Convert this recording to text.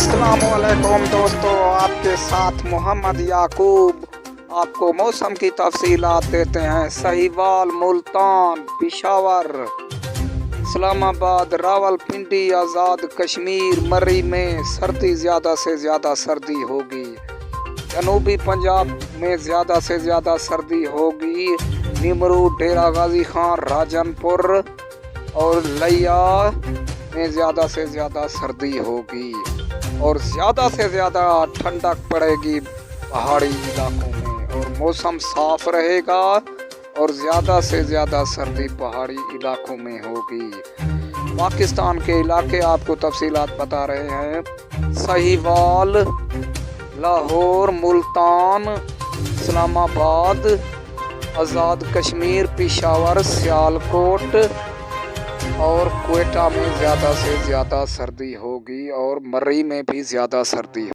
अस्सलामुअलैकुम दोस्तों, आपके साथ मोहम्मद याकूब आपको मौसम की तफसीलात देते हैं। साहिवाल, मुल्तान, पेशावर, इस्लामाबाद, रावलपिंडी, आज़ाद कश्मीर, मर्री में सर्दी ज़्यादा से ज़्यादा सर्दी होगी। जनूबी पंजाब में ज़्यादा से ज़्यादा सर्दी होगी। निमरू, डेरा गाजी खान, राजनपुर और लिया में ज़्यादा से ज़्यादा सर्दी होगी और ज़्यादा से ज़्यादा ठंडक पड़ेगी पहाड़ी इलाकों में और मौसम साफ रहेगा और ज़्यादा से ज़्यादा सर्दी पहाड़ी इलाकों में होगी। पाकिस्तान के इलाके आपको तफसीलात बता रहे हैं। साहिवाल, लाहौर, मुल्तान, इस्लामाबाद, आज़ाद कश्मीर, पेशावर, सियालकोट और क्वेटा में ज़्यादा से ज़्यादा सर्दी होगी और मर्री में भी ज़्यादा सर्दी